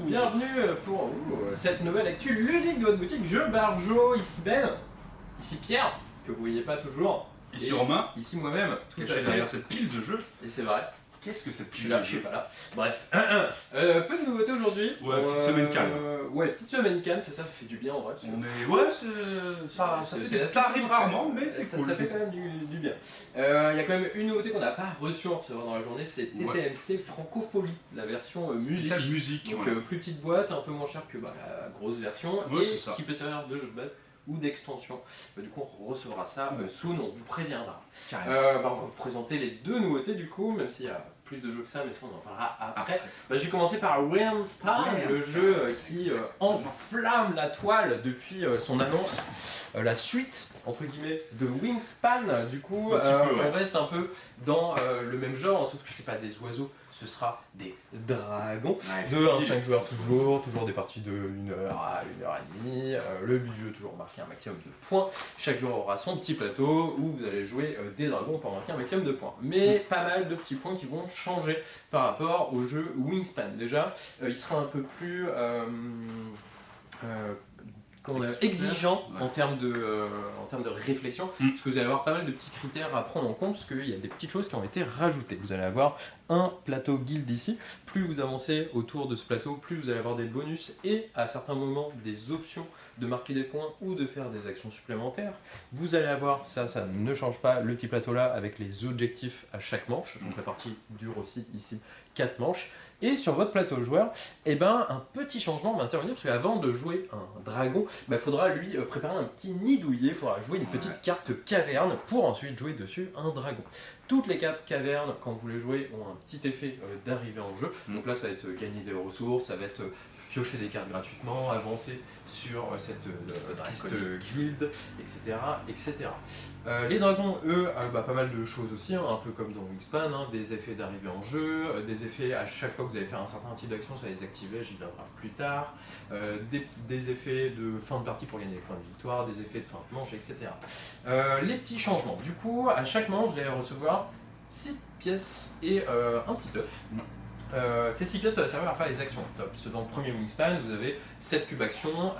Bienvenue pour cette nouvelle actu ludique de votre boutique Jeux Barjo. Ici Ben, ici Pierre, que vous voyez pas toujours. Ici Romain, ici moi-même, tout à fait derrière cette pile de jeux. Et c'est vrai. Qu'est-ce que cette Je suis pile là, de je suis jeux? pas là. Bref, peu de nouveautés aujourd'hui. Ouais, petite semaine calme. Ouais, petite semaine calme, c'est ça fait du bien en vrai. On est... Ouais, ça arrive rarement, mais c'est cool. Ça fait quand même du bien. Il y a quand même une nouveauté qu'on n'a pas reçue en recevoir dans la journée, c'est TTMC Francophonie, la version musique. Spéciale musique. Donc plus petite boîte, un peu moins chère que la grosse version, Ouais, et qui peut servir de jeu de base ou d'extension. Du coup on recevra ça soon, on vous préviendra. On va vous présenter les deux nouveautés du coup, même s'il y a plus de jeux que ça, mais ça on en parlera après. Je vais commencer par Wingspan, le jeu qui enflamme la toile depuis son annonce. La suite entre guillemets de Wingspan, du coup on reste un peu dans le même genre, sauf que c'est pas des oiseaux, ce sera des dragons. De 1 à 5 joueurs toujours des parties de 1 heure à 1 heure et demie. Le but du jeu toujours marquer un maximum de points. Chaque joueur aura son petit plateau où vous allez jouer des dragons pour marquer un maximum de points. Mais pas mal de petits points qui vont changer par rapport au jeu Wingspan. Déjà, il sera un peu plus exigeant en termes de réflexion, parce que vous allez avoir pas mal de petits critères à prendre en compte, parce qu'il y a des petites choses qui ont été rajoutées. Vous allez avoir un plateau guild ici, plus vous avancez autour de ce plateau, plus vous allez avoir des bonus et à certains moments des options de marquer des points ou de faire des actions supplémentaires. Vous allez avoir, ça ne change pas, le petit plateau là avec les objectifs à chaque manche, donc la partie dure aussi ici 4 manches. Et sur votre plateau joueur, un petit changement va intervenir, parce qu'avant de jouer un dragon, il faudra lui préparer un petit nid douillet, il faudra jouer une petite carte caverne pour ensuite jouer dessus un dragon. Toutes les cartes caverne, quand vous les jouez, ont un petit effet d'arrivée en jeu. Donc là, ça va être gagner des ressources, ça va être piocher des cartes gratuitement, avancer sur cette piste guild, etc. etc. Les dragons, eux, pas mal de choses aussi, un peu comme dans Wingspan, des effets d'arrivée en jeu, des effets à chaque fois que vous allez faire un certain type d'action, ça va les activer, j'y viendrai plus tard, des effets de fin de partie pour gagner des points de victoire, des effets de fin de manche, etc. Les petits changements, du coup, à chaque manche, vous allez recevoir 6 pièces et un petit œuf. Ces 6 pièces, ça va servir à faire les actions. Dans le premier Wingspan, vous avez 7 cubes actions,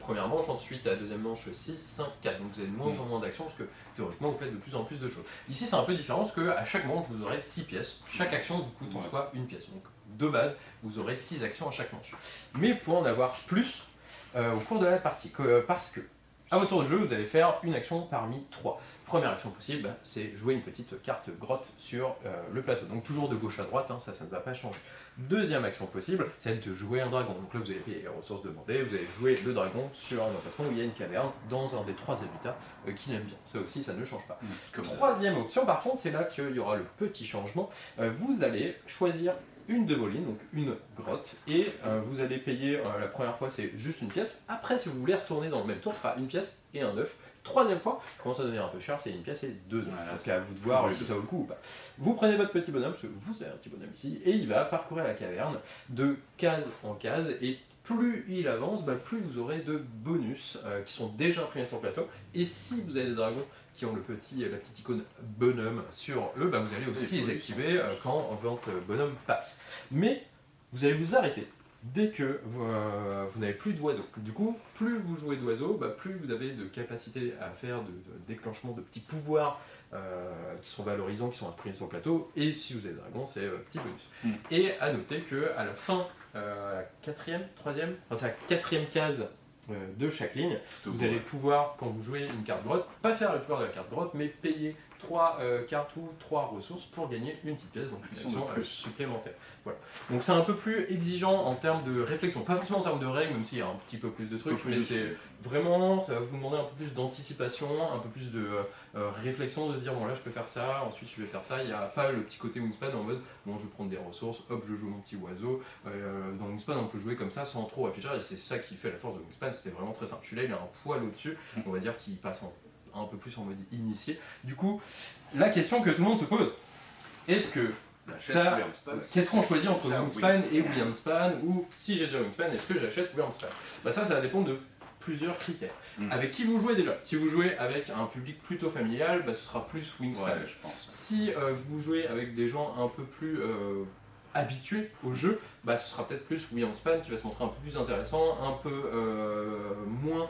première manche, ensuite à la deuxième manche 6, 5, 4. Donc vous avez de moins en moins d'actions parce que théoriquement vous faites de plus en plus de choses. Ici c'est un peu différent parce qu'à chaque manche vous aurez 6 pièces. Chaque action vous coûte en soi une pièce. Donc de base, vous aurez 6 actions à chaque manche. Mais vous pouvez en avoir plus au cours de la partie parce que à votre tour de jeu, vous allez faire une action parmi 3. Première action possible, c'est jouer une petite carte grotte sur le plateau. Donc toujours de gauche à droite, ça ne va pas changer. Deuxième action possible, c'est de jouer un dragon. Donc là, vous allez payer les ressources demandées, vous allez jouer le dragon sur un emplacement où il y a une caverne dans un des 3 habitats qu'il aime bien. Ça aussi, ça ne change pas. Troisième option, par contre, c'est là qu'il y aura le petit changement. Vous allez choisir une de vos lignes, donc une grotte, et vous allez payer la première fois c'est juste une pièce. Après, si vous voulez retourner dans le même tour, ce sera une pièce et un œuf. Troisième fois, commence à devenir un peu cher, c'est une pièce et 2 œufs. Donc à vous de voir si ça vaut le coup ou pas. Vous prenez votre petit bonhomme, parce que vous avez un petit bonhomme ici, et il va parcourir la caverne de case en case, et plus il avance, plus vous aurez de bonus qui sont déjà imprimés sur le plateau. Et si vous avez des dragons qui ont la petite icône bonhomme sur eux, vous allez aussi les activer quand votre bonhomme passe. Mais vous allez vous arrêter dès que vous n'avez plus d'oiseaux. Du coup, plus vous jouez d'oiseaux, plus vous avez de capacité à faire de déclenchement de petits pouvoirs qui sont valorisants, qui sont imprimés sur le plateau. Et si vous avez des dragons, c'est petit bonus. Et à noter qu'à la fin, la quatrième case de chaque ligne, vous allez pouvoir, quand vous jouez une carte grotte, pas faire le pouvoir de la carte grotte, mais payer 3 cartes ou 3 ressources pour gagner une petite pièce, donc une action supplémentaire. Voilà. Donc c'est un peu plus exigeant en termes de réflexion, pas forcément en termes de règles, même s'il y a un petit peu plus de trucs, mais c'est vraiment, ça va vous demander un peu plus d'anticipation, un peu plus de réflexion, de dire bon là je peux faire ça, ensuite je vais faire ça. Il n'y a pas le petit côté Wingspan en mode bon je vais prendre des ressources, hop je joue mon petit oiseau. Dans Wingspan on peut jouer comme ça sans trop réfléchir, et c'est ça qui fait la force de Wingspan, c'était vraiment très simple. Celui-là il a un poil au-dessus, on va dire qu'il passe un peu plus en mode initié. Du coup, la question que tout le monde se pose, est-ce que qu'est-ce qu'on choisit entre Wingspan et Wingspan, ou si j'ai déjà Wingspan, est-ce que j'achète Wingspan? Ça va dépendre de plusieurs critères. Avec qui vous jouez déjà? Si vous jouez avec un public plutôt familial, ce sera plus Wingspan. Je pense. Si vous jouez avec des gens un peu plus habitué au jeu, bah, ce sera peut-être plus Wingspan qui va se montrer un peu plus intéressant, un peu moins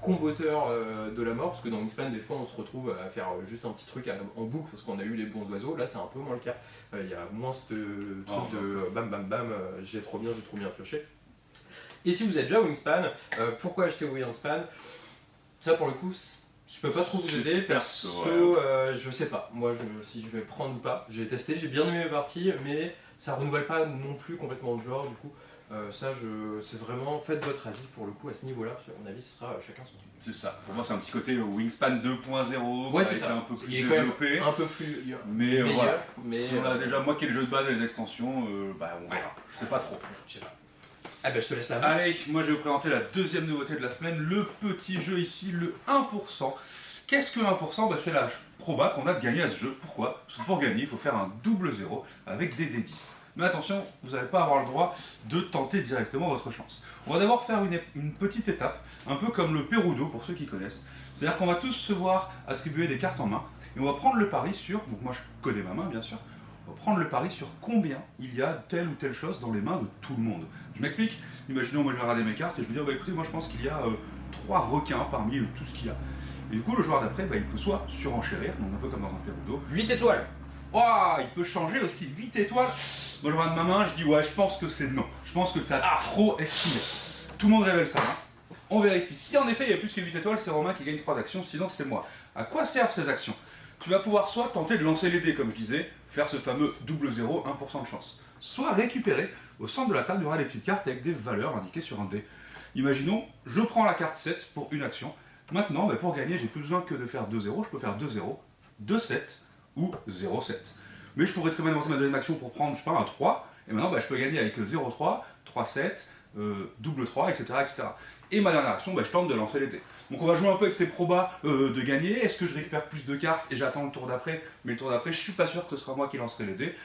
comboteur de la mort, parce que dans Wingspan des fois on se retrouve à faire juste un petit truc en boucle parce qu'on a eu les bons oiseaux, là c'est un peu moins le cas, il y a moins ce truc de bam bam bam, j'ai trop bien pioché. Et si vous êtes déjà Wingspan, pourquoi acheter Wingspan? Ça pour le coup, je peux pas trop vous aider, perso, je sais pas, moi si je vais prendre ou pas, j'ai testé, j'ai bien aimé mes parties, mais ça renouvelle pas non plus complètement le genre, du coup, c'est vraiment, faites votre avis pour le coup à ce niveau-là, parce qu'à mon avis ce sera chacun son truc. C'est ça, pour moi c'est un petit côté Wingspan 2.0, ouais, qui a été un peu plus développé, un peu plus mais meilleur, voilà, mais si on a déjà moqué le jeu de base et les extensions, bah on verra, je sais pas trop. Je sais pas. Ah bah je te laisse la main. Allez, moi je vais vous présenter la deuxième nouveauté de la semaine, le petit jeu ici, le 1%. Qu'est-ce que 1%? Bah, c'est la proba qu'on a de gagner à ce jeu. Pourquoi? Parce que pour gagner, il faut faire un double 0 avec des D10. Mais attention, vous n'allez pas avoir le droit de tenter directement votre chance. On va d'abord faire une petite étape, un peu comme le Perudo pour ceux qui connaissent. C'est-à-dire qu'on va tous se voir attribuer des cartes en main, et on va prendre le pari sur, donc moi je connais ma main bien sûr, on va prendre le pari sur combien il y a telle ou telle chose dans les mains de tout le monde. Je m'explique, imaginons moi je vais regarder mes cartes et je vais dire bah écoutez moi je pense qu'il y a 3 requins parmi tout ce qu'il y a. Et du coup le joueur d'après bah, il peut soit surenchérir, donc un peu comme dans un Perudo. 8 étoiles. Waouh, il peut changer aussi, 8 étoiles. Moi je regarde ma main, je dis ouais je pense que c'est non. Je pense que t'as trop estimé. Tout le monde révèle sa main. On vérifie. Si en effet il y a plus que 8 étoiles, c'est Romain qui gagne 3 actions, sinon c'est moi. À quoi servent ces actions? Tu vas pouvoir soit tenter de lancer les dés comme je disais, faire ce fameux double 0, 1% de chance. Soit récupérer, au centre de la table il y aura des petites cartes avec des valeurs indiquées sur un dé. Imaginons, je prends la carte 7 pour une action. Maintenant, bah, pour gagner, j'ai plus besoin que de faire 2-0, je peux faire 2-0, 2-7 ou 0-7. Mais je pourrais très bien lancer ma deuxième action pour prendre, je sais pas, un 3, et maintenant bah, je peux gagner avec 0-3, 3-7, double 3, etc., etc. Et ma dernière action, bah, je tente de lancer les dés. Donc on va jouer un peu avec ces probas de gagner. Est-ce que je récupère plus de cartes et j'attends le tour d'après? Mais le tour d'après, je suis pas sûr que ce sera moi qui lancerai les dés.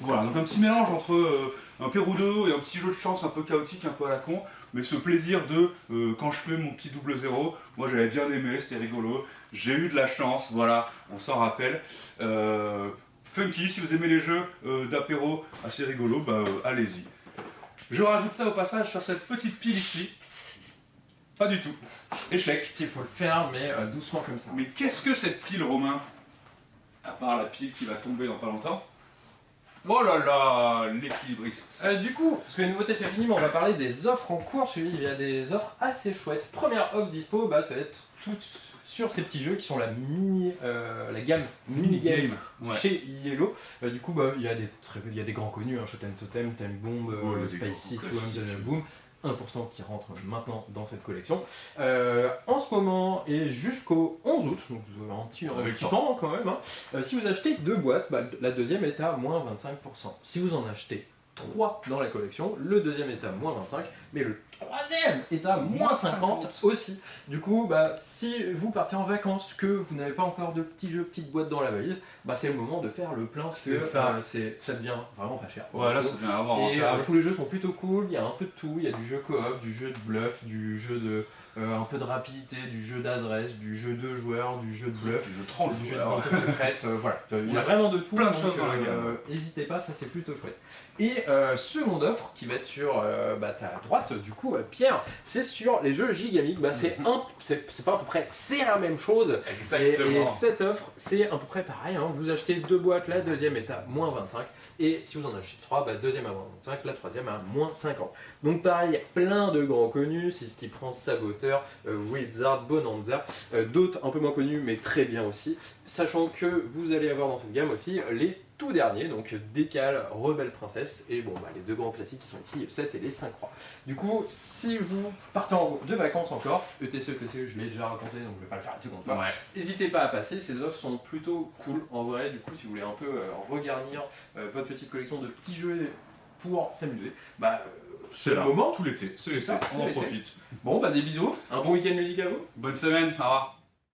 Voilà, donc un petit mélange entre un Perudo et un petit jeu de chance un peu chaotique, un peu à la con. Mais ce plaisir de, quand je fais mon petit double 0, moi j'avais bien aimé, c'était rigolo. J'ai eu de la chance, voilà, on s'en rappelle. Funky, si vous aimez les jeux d'apéro assez rigolo, bah allez-y. Je rajoute ça au passage sur cette petite pile ici. Pas du tout. Échec. Il faut le faire, mais doucement comme ça. Mais qu'est-ce que cette pile, Romain? À part la pile qui va tomber dans pas longtemps. Oh là là, l'équilibriste. Du coup, parce que les nouveautés c'est fini, mais on va parler des offres en cours. Il y a des offres assez chouettes. Première offre dispo, bah, ça va être toute sur ces petits jeux qui sont la gamme mini game chez Yellow. Du coup, bah, il y a des grands connus, hein, Shoten Totem, Time Bomb, Spicy, Two Hands Boom. 1% qui rentre maintenant dans cette collection. En ce moment et jusqu'au 11 août, donc vous avez un petit temps quand même, hein. Si vous achetez 2 boîtes, bah, la deuxième est à moins 25%. Si vous en achetez 3 dans la collection, le deuxième est à moins 25%, mais le troisième est à moins 50% aussi. Du coup, bah, si vous partez en vacances, que vous n'avez pas encore de petits jeux, petites boîtes dans la valise, bah, c'est le moment de faire le plein, parce que ça devient vraiment pas cher. Voilà, ça devient vraiment et tous les jeux sont plutôt cool, il y a un peu de tout, il y a du jeu coop, du jeu de bluff, du jeu de un peu de rapidité, du jeu d'adresse, du jeu 2 joueurs, du jeu de bluff, du jeu 30 du jeu de banque secrète, voilà. Il y a vraiment de tout, plein de choses dans la gamme. N'hésitez pas, ça c'est plutôt chouette. Et seconde offre qui va être sur ta droite, du coup, Pierre, c'est sur les jeux Gigamic. Bah, c'est pas à peu près, c'est la même chose. Exactement. Et cette offre, c'est à peu près pareil. Hein. Vous achetez 2 boîtes, la deuxième est à moins 25. Et si vous en achetez 3, bah, deuxième à moins 25, la troisième à moins 50. Donc pareil, plein de grands connus, si ce prend Saboteur, Wizard, Bonanza, d'autres un peu moins connus mais très bien aussi, sachant que vous allez avoir dans cette gamme aussi les tout derniers, donc Décal, Rebelle Princesse et bon, bah, les 2 grands classiques qui sont ici, 7 et les 5 rois. Du coup, si vous partez de vacances encore, ETC, je l'ai déjà raconté donc je vais pas le faire une seconde fois, n'hésitez pas à passer, ces offres sont plutôt cool en vrai. Du coup, si vous voulez un peu regarnir votre petite collection de petits jeux pour s'amuser, bah c'est le moment tout l'été, c'est ça, on en profite. Bon, bah des bisous, un bon week-end musique à vous. Bonne semaine, au revoir.